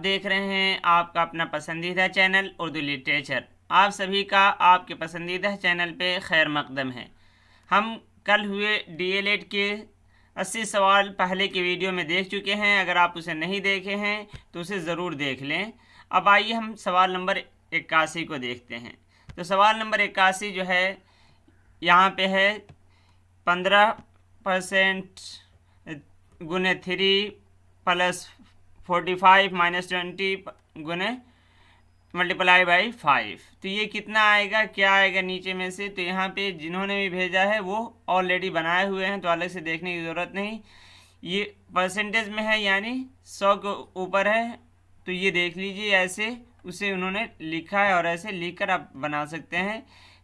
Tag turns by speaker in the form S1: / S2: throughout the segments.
S1: देख रहे हैं आपका अपना पसंदीदा चैनल उर्दू लिटरेचर। आप सभी का आपके पसंदीदा चैनल पे खैर मकदम है। हम कल हुए डीएलएड के 80 सवाल पहले की वीडियो में देख चुके हैं। अगर आप उसे नहीं देखे हैं तो उसे ज़रूर देख लें। अब आइए हम सवाल नंबर 81 को देखते हैं। तो सवाल नंबर 81 जो है यहाँ पे है 15% गुने 3 प्लस 45 माइनस 20 गुने मल्टीप्लाई बाई 5। तो ये कितना आएगा, क्या आएगा नीचे में से। तो यहाँ पे जिन्होंने भी भेजा है वो ऑलरेडी बनाए हुए हैं तो अलग से देखने की ज़रूरत नहीं। ये परसेंटेज में है यानी 100 के ऊपर है तो ये देख लीजिए, ऐसे उसे उन्होंने लिखा है और ऐसे लिखकर आप बना सकते हैं।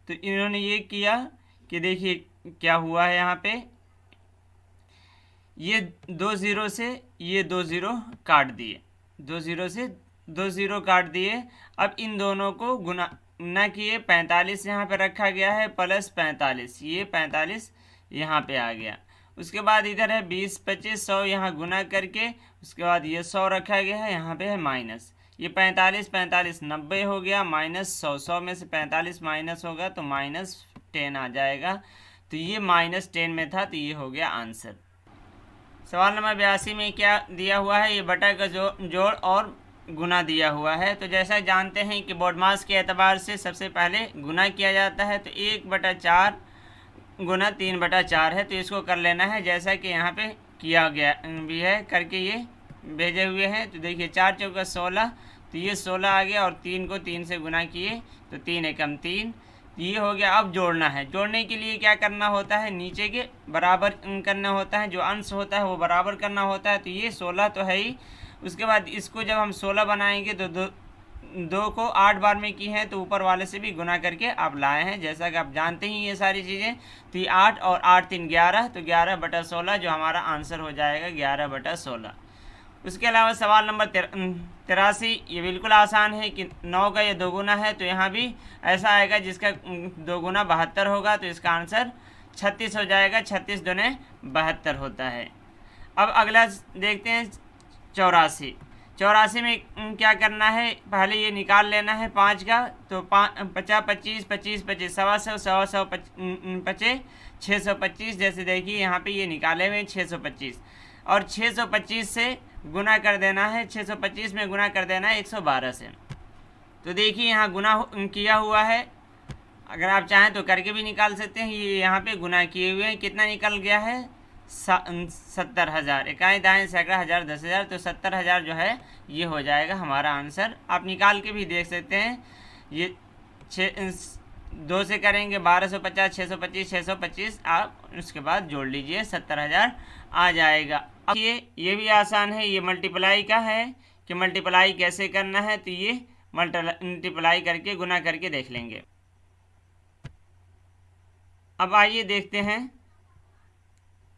S1: तो इन्होंने ये किया कि देखिए क्या हुआ है, यहाँ पे ये 2 ज़ीरो से ये 2 ज़ीरो काट दिए, 2 ज़ीरो से 2 ज़ीरो काट दिए। अब इन दोनों को गुना किए, 45 यहाँ पे रखा गया है प्लस 45, ये 45 यहाँ पे आ गया। उसके बाद इधर है 20 25 100 यहाँ गुना करके, उसके बाद ये 100 रखा गया है, यहाँ पे है माइनस। ये 45 45 90 हो गया, माइनस 100 100 में से 45 माइनस होगा तो -10 आ जाएगा। तो ये -10 में था, तो ये हो गया आंसर। सवाल नंबर 82 में क्या दिया हुआ है, ये बटा का जोड़ और गुना दिया हुआ है। तो जैसा जानते हैं कि बोर्ड मास के एतबार से सबसे पहले गुना किया जाता है। तो 1/4 गुना 3/4 है, तो इसको कर लेना है जैसा कि यहाँ पे किया गया भी है, करके ये भेजे हुए हैं। तो देखिए 4 चौका 16, तो ये 16 आ गया और 3 को 3 से गुना किए तो 3 एकम 3, ये हो गया। अब जोड़ना है, जोड़ने के लिए क्या करना होता है, नीचे के बराबर करना होता है, जो अंश होता है वो बराबर करना होता है। तो ये 16 तो है ही। उसके बाद इसको जब हम 16 बनाएंगे तो दो को 8 बार में की है तो ऊपर वाले से भी गुना करके आप लाए हैं, जैसा कि आप जानते ही ये सारी चीज़ें। तो ये 8 और 8 3 11, तो 11/16 जो हमारा आंसर हो जाएगा 11/16। उसके अलावा सवाल नंबर 83, ये बिल्कुल आसान है कि 9 का ये 2 गुना है, तो यहाँ भी ऐसा आएगा जिसका 2 गुना 72 होगा, तो इसका आंसर 36 हो जाएगा। 36 दूने 72 होता है। अब अगला देखते हैं 84। 84 में क्या करना है, पहले ये निकाल लेना है 5 का। तो 50 25 25 25 125 100 25 625। जैसे देखिए यहाँ पे ये निकाले हुए 625 और 625 से गुना कर देना है, 625 में गुना कर देना है 112 से। तो देखिए यहाँ गुना किया हुआ है, अगर आप चाहें तो करके भी निकाल सकते हैं। ये यहाँ पे गुना किए हुए हैं, कितना निकल गया है 70,000। इकाई दाएँ सैकड़ा हज़ार 10,000, तो 70,000 जो है ये हो जाएगा हमारा आंसर। आप निकाल के भी देख सकते हैं। ये 2 से करेंगे 1250 625 625, आप उसके बाद जोड़ लीजिए 70,000 आ जाएगा। अब ये भी आसान है, ये मल्टीप्लाई का है कि मल्टीप्लाई कैसे करना है। तो ये मल्टीप्लाई करके गुना करके देख लेंगे। अब आइए देखते हैं,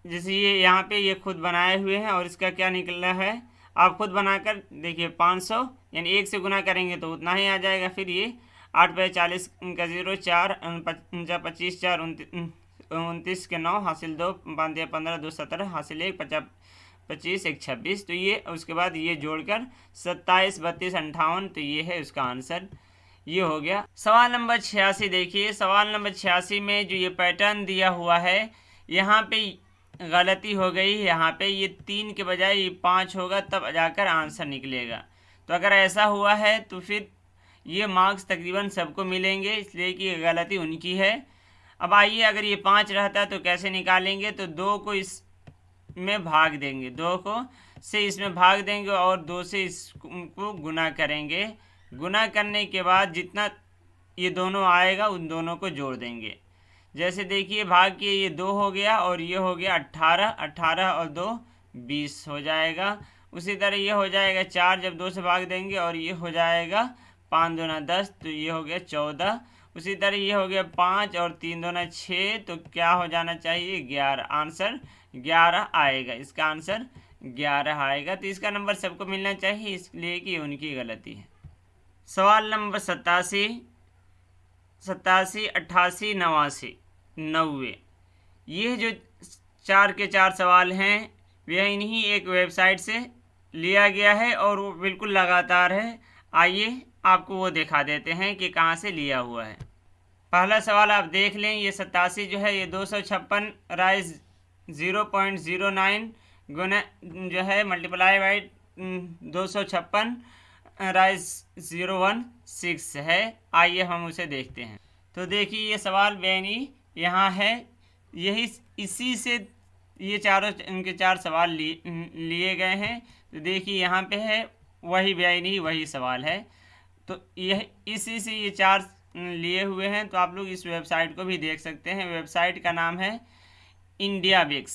S1: जैसे ये यहाँ पे ये खुद बनाए हुए हैं और इसका क्या निकला है आप खुद बनाकर देखिए। 500 यानी 1 से गुना करेंगे तो उतना ही आ जाएगा। फिर ये 8/40 का 0 4 25 4 29 के 9 हासिल 2 5 दिया 15 2 17 हासिल 1 50 25 1 26। तो ये उसके बाद ये जोड़कर 27 32 58, तो ये है उसका आंसर, ये हो गया। सवाल नंबर 86 देखिए। सवाल नंबर 86 में जो ये पैटर्न दिया हुआ है, यहाँ पे गलती हो गई। यहाँ पे ये 3 के बजाय ये 5 होगा, तब जाकर आंसर निकलेगा। तो अगर ऐसा हुआ है तो फिर ये मार्क्स तकरीबन सबको मिलेंगे, इसलिए कि गलती उनकी है। अब आइए, अगर ये 5 रहता तो कैसे निकालेंगे। तो 2 को इस में भाग देंगे, 2 को से इसमें भाग देंगे और 2 से इसको गुना करेंगे। गुना करने के बाद जितना ये दोनों आएगा उन दोनों को जोड़ देंगे। जैसे देखिए भाग के ये 2 हो गया और ये हो गया 18, 18 और 2 20 हो जाएगा। उसी तरह ये हो जाएगा 4 जब 2 से भाग देंगे और ये हो जाएगा 5 दूना 10, तो ये हो गया 14। उसी तरह ये हो गया 5 और 3 दूना 6, तो क्या हो जाना चाहिए 11। आंसर 11 आएगा, इसका आंसर 11 आएगा। तो इसका नंबर सबको मिलना चाहिए, इसलिए कि उनकी गलती है। सवाल नंबर 87 88 89 90, ये जो 4 के 4 सवाल हैं वह इन्हीं एक वेबसाइट से लिया गया है और वो बिल्कुल लगातार है। आइए आपको वो दिखा देते हैं कि कहाँ से लिया हुआ है। पहला सवाल आप देख लें, ये 87 जो है ये 256 राइज 0.09 गुना जो है मल्टीप्लाई बाई 256 राइज 016 है। आइए हम उसे देखते हैं। तो देखिए ये सवाल बेनी यहाँ है, यही इसी से ये चारों इनके चार सवाल लिए गए हैं। तो देखिए यहाँ पे है वही बेनी वही सवाल है। तो यह इसी से ये चार लिए हुए हैं। तो आप लोग इस वेबसाइट को भी देख सकते हैं। वेबसाइट का नाम है IndiaBix।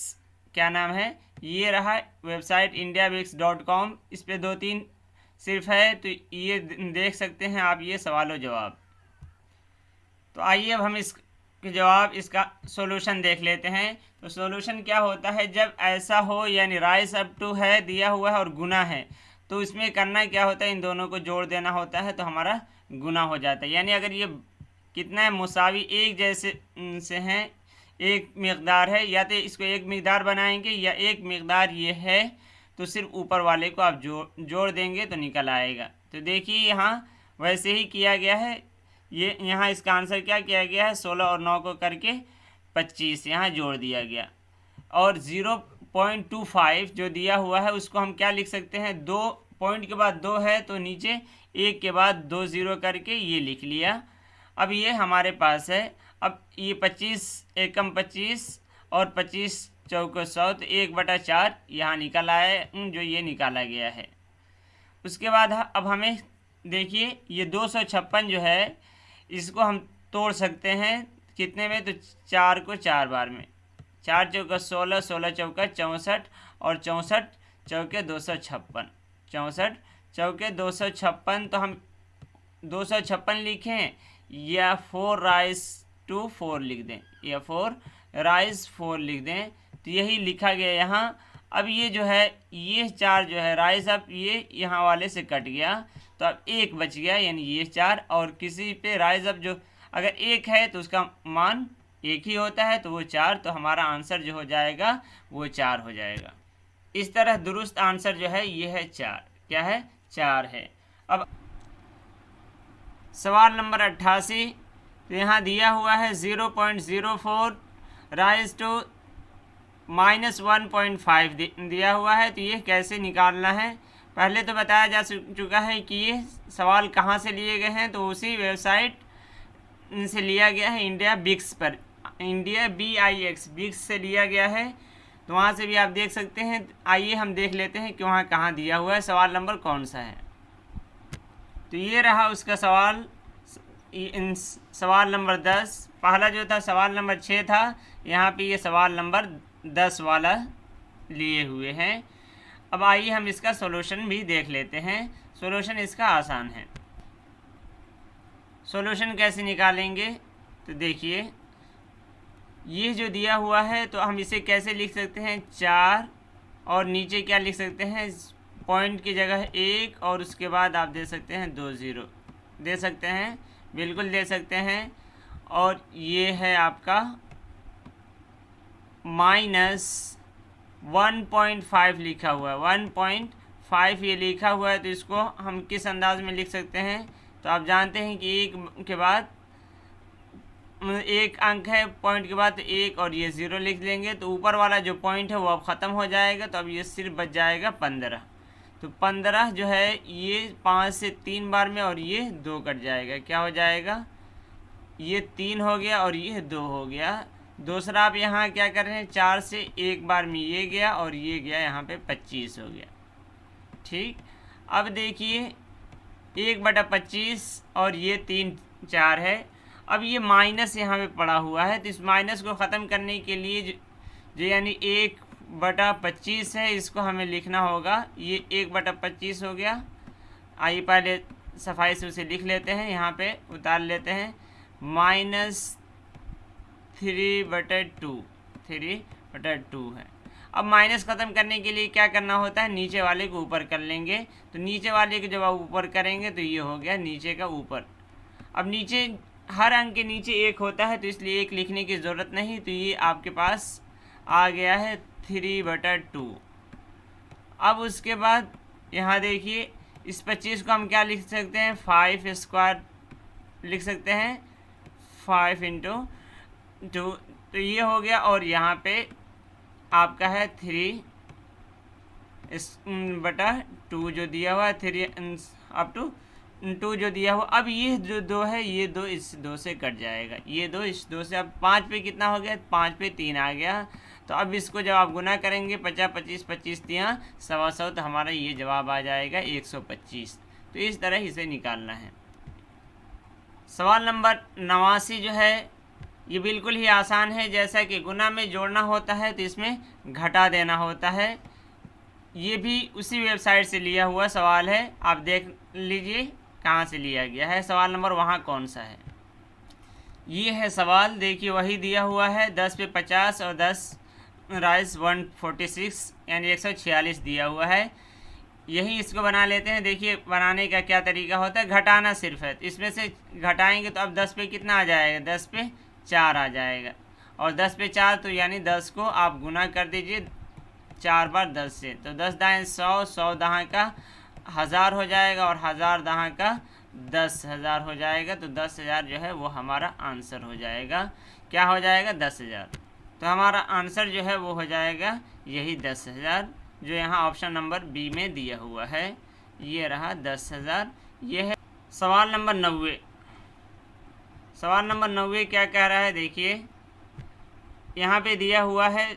S1: क्या नाम है? ये रहा वेबसाइट indiabix.com। इस पे 2-3 सिर्फ है, तो ये देख सकते हैं आप ये सवालों जवाब। तो आइए अब हम इसके जवाब इसका सॉल्यूशन देख लेते हैं। तो सॉल्यूशन क्या होता है, जब ऐसा हो यानी राइज अप टू है दिया हुआ है और गुना है, तो इसमें करना क्या होता है, इन दोनों को जोड़ देना होता है, तो हमारा गुना हो जाता है। यानी अगर ये कितना है मुसावी एक जैसे से हैं, एक मिकदार है, या तो इसको एक मिकदार बनाएंगे या एक मिकदार ये है, तो सिर्फ ऊपर वाले को आप जोड़ देंगे तो निकल आएगा। तो देखिए यहाँ वैसे ही किया गया है। ये यहाँ इसका आंसर क्या किया गया है, 16 और 9 को करके 25 यहाँ जोड़ दिया गया। और 0.25 जो दिया हुआ है उसको हम क्या लिख सकते हैं, 2 पॉइंट के बाद 2 है तो नीचे 1 के बाद 2 0 करके ये लिख लिया। अब ये हमारे पास है। अब ये 25 एकम 25 और 25 चौको 100, तो 1/4 यहाँ निकल आया जो ये निकाला गया है। उसके बाद अब हमें देखिए ये 256 जो है इसको हम तोड़ सकते हैं कितने में, तो 4 को 4 बार में। 4 चौका 16, 16 चौका 64 और 64 चौके 256, 64 चौके 256। तो हम 256 लिखें या 4 राइज टू 4 लिख दें, या 4 राइज 4 लिख दें, तो यही लिखा गया यहाँ। अब ये जो है ये 4 जो है राइज अब ये यहाँ वाले से कट गया, तो अब 1 बच गया यानी ये 4। और किसी पे राइज अब जो अगर 1 है तो उसका मान 1 ही होता है, तो वो 4। तो हमारा आंसर जो हो जाएगा वो 4 हो जाएगा। इस तरह दुरुस्त आंसर जो है ये है 4। क्या है? 4 है। अब सवाल नंबर 88, तो यहाँ दिया हुआ है 0.04 राइज टू -1.5 दिया हुआ है। तो ये कैसे निकालना है, पहले तो बताया जा चुका है कि ये सवाल कहाँ से लिए गए हैं, तो उसी वेबसाइट से लिया गया है IndiaBix पर, IndiaBix बिक्स से लिया गया है। तो वहाँ से भी आप देख सकते हैं। आइए हम देख लेते हैं कि वहाँ कहाँ दिया हुआ है, सवाल नंबर कौन सा है। तो ये रहा उसका सवाल, सवाल नंबर 10। पहला जो था सवाल नंबर 6 था, यहाँ पे ये सवाल नंबर 10 वाला लिए हुए हैं। अब आइए हम इसका सॉल्यूशन भी देख लेते हैं। सॉल्यूशन इसका आसान है। सॉल्यूशन कैसे निकालेंगे, तो देखिए ये जो दिया हुआ है तो हम इसे कैसे लिख सकते हैं, 4 और नीचे क्या लिख सकते हैं, पॉइंट की जगह 1 और उसके बाद आप दे सकते हैं 2 0 दे सकते हैं, बिल्कुल दे सकते हैं। और ये है आपका -1.5 लिखा हुआ है, 1.5 ये लिखा हुआ है। तो इसको हम किस अंदाज में लिख सकते हैं, तो आप जानते हैं कि 1 के बाद 1 अंक है, पॉइंट के बाद 1 और ये 0 लिख लेंगे, तो ऊपर वाला जो पॉइंट है वो अब ख़त्म हो जाएगा। तो अब ये सिर्फ बच जाएगा 15। तो 15 जो है ये 5 से 3 बार में और ये 2 कट जाएगा, क्या हो जाएगा, ये 3 हो गया और ये 2 हो गया। दूसरा आप यहाँ क्या कर रहे हैं, 4 से 1 बार में ये गया और ये गया, यहाँ पे 25 हो गया। ठीक, अब देखिए 1/25 और ये 3 4 है। अब ये माइनस यहाँ पे पड़ा हुआ है, तो इस माइनस को ख़त्म करने के लिए जो यानी 1/25 है, इसको हमें लिखना होगा, ये 1/25 हो गया। आइए पहले सफाई से उसे लिख लेते हैं, यहाँ पे उतार लेते हैं, -3/2 है। अब माइनस ख़त्म करने के लिए क्या करना होता है, नीचे वाले को ऊपर कर लेंगे। तो नीचे वाले को जब आप ऊपर करेंगे तो ये हो गया नीचे का ऊपर। अब नीचे हर अंक के नीचे 1 होता है, तो इसलिए 1 लिखने की ज़रूरत नहीं। तो ये आपके पास आ गया है 3/2। अब उसके बाद यहाँ देखिए इस 25 को हम क्या लिख सकते हैं, 5 स्क्वायर लिख सकते हैं, 5 इंटू 2, तो ये हो गया। और यहाँ पे आपका है 3 बटा 2 जो दिया हुआ है, 3 अप टू 2 जो दिया हुआ। अब ये जो 2 है, ये 2 इस 2 से कट जाएगा, ये 2 इस 2 से। अब 5 पे कितना हो गया, 5 पे 3 आ गया। तो अब इसको जब आप गुना करेंगे 50 25 25 3 125, तो हमारा ये जवाब आ जाएगा 125। तो इस तरह इसे निकालना है। सवाल नंबर 89 जो है ये बिल्कुल ही आसान है। जैसा कि गुना में जोड़ना होता है तो इसमें घटा देना होता है। ये भी उसी वेबसाइट से लिया हुआ सवाल है, आप देख लीजिए कहाँ से लिया गया है। सवाल नंबर वहाँ कौन सा है, ये है सवाल, देखिए वही दिया हुआ है। 10 पे 50 और 10 राइस 146 यानी 146 दिया हुआ है। यही इसको बना लेते हैं। देखिए बनाने का क्या तरीका होता है, घटाना सिर्फ है। इसमें से घटाएंगे तो अब 10 पे कितना आ जाएगा, 10 पे 4 आ जाएगा। और 10 पे 4 तो यानी 10 को आप गुना कर दीजिए 4 बार 10 से, तो 10 दाएँ 100, 100 दहाँ का 1000 हो जाएगा और 1000 दहाँ का 10,000 हो जाएगा। तो 10,000 जो है वो हमारा आंसर हो जाएगा। क्या हो जाएगा, 10,000। तो हमारा आंसर जो है वो हो जाएगा यही 10,000, जो यहाँ ऑप्शन नंबर बी में दिया हुआ है। ये रहा 10,000। ये है सवाल नंबर 90। सवाल नंबर 90 क्या कह रहा है, देखिए यहाँ पे दिया हुआ है,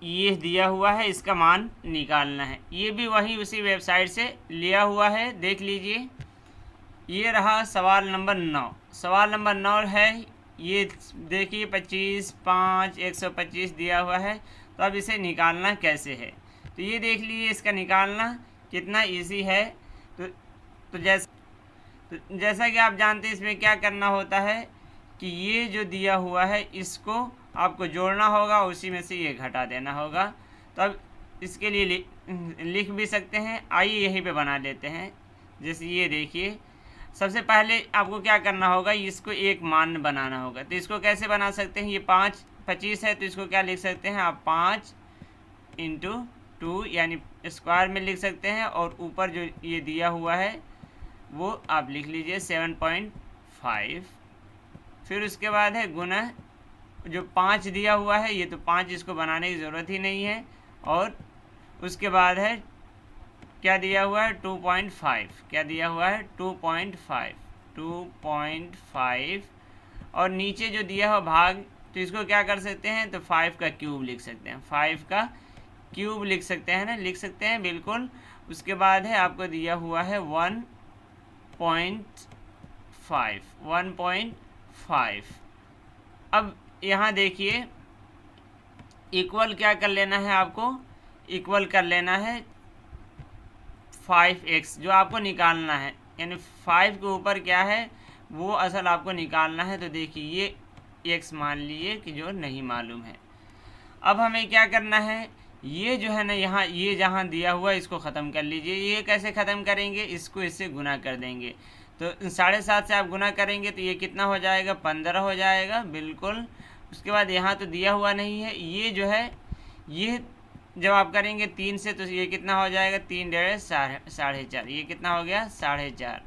S1: ये दिया हुआ है, इसका मान निकालना है। ये भी वही उसी वेबसाइट से लिया हुआ है, देख लीजिए। ये रहा सवाल नंबर 9। सवाल नंबर 9 है, ये देखिए 25 5 125 दिया हुआ है। तो अब इसे निकालना कैसे है, तो ये देख लीजिए इसका निकालना कितना इजी है। तो जैसा कि आप जानते हैं इसमें क्या करना होता है कि ये जो दिया हुआ है इसको आपको जोड़ना होगा, उसी में से ये घटा देना होगा। तो अब इसके लिए लिख भी सकते हैं, आइए यहीं पे बना लेते हैं। जैसे ये देखिए, सबसे पहले आपको क्या करना होगा, इसको एक मान बनाना होगा। तो इसको कैसे बना सकते हैं, ये 5 25 है तो इसको क्या लिख सकते हैं आप, 5 इंटू 2 यानी स्क्वायर में लिख सकते हैं। और ऊपर जो ये दिया हुआ है वो आप लिख लीजिए 7.5। फिर उसके बाद है गुना, जो 5 दिया हुआ है ये तो 5 इसको बनाने की ज़रूरत ही नहीं है। और उसके बाद है क्या दिया हुआ है, 2.5। क्या दिया हुआ है, 2.5। और नीचे जो दिया हुआ भाग, तो इसको क्या कर सकते हैं, तो 5 का क्यूब लिख सकते हैं। 5 का क्यूब लिख सकते हैं ना, लिख सकते हैं बिल्कुल। उसके बाद है आपको दिया हुआ है 1.5। अब यहाँ देखिए इक्वल क्या कर लेना है, आपको इक्वल कर लेना है 5x जो आपको निकालना है, यानी 5 के ऊपर क्या है वो असल आपको निकालना है। तो देखिए ये x मान लीजिए कि जो नहीं मालूम है। अब हमें क्या करना है, ये जो है ना यहाँ ये जहाँ दिया हुआ इसको ख़त्म कर लीजिए। ये कैसे ख़त्म करेंगे, इसको इससे गुना कर देंगे। तो 7.5 से आप गुना करेंगे तो ये कितना हो जाएगा, 15 हो जाएगा बिल्कुल। उसके बाद यहाँ तो दिया हुआ नहीं है, ये जो है ये जब आप करेंगे 3 से तो ये कितना हो जाएगा, 3 डेढ़ 4.5, ये कितना हो गया 4.5।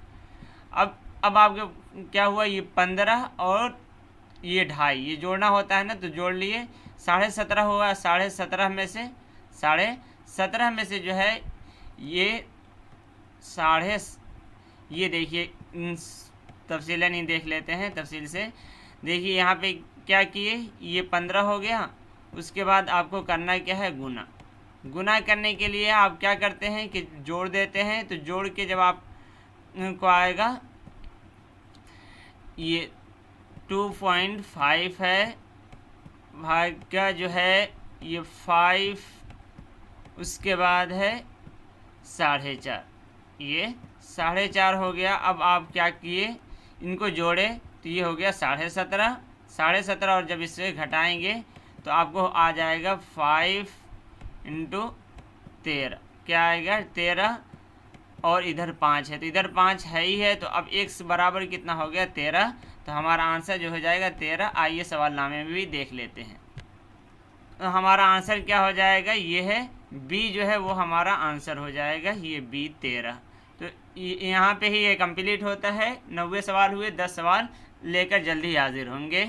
S1: अब आपके क्या हुआ, ये 15 और ये 2.5 ये जोड़ना होता है ना, तो जोड़ लिए 17.5 होगा। 17.5 में से 17.5 में से जो है ये ये देखिए तफसीलन ही देख लेते हैं, तफसील से देखिए। यहाँ पे क्या किए, ये 15 हो गया। उसके बाद आपको करना क्या है, गुना। गुना करने के लिए आप क्या करते हैं कि जोड़ देते हैं। तो जोड़ के जब आप को आएगा ये 2.5 है, भाग का जो है ये 5, उसके बाद है 4.5, ये 4.5 हो गया। अब आप क्या किए, इनको जोड़े तो ये हो गया 17.5 और जब इससे घटाएंगे तो आपको आ जाएगा 5 इंटू 13, क्या आएगा 13। और इधर 5 है तो इधर 5 है ही है, तो अब x बराबर कितना हो गया 13। तो हमारा आंसर जो हो जाएगा 13। आइए सवालनामे में भी देख लेते हैं। तो हमारा आंसर क्या हो जाएगा, ये है बी जो है वो हमारा आंसर हो जाएगा, ये बी 13। तो यहाँ पे ही ये कंप्लीट होता है। 90 सवाल हुए, 10 सवाल लेकर जल्दी हाजिर होंगे।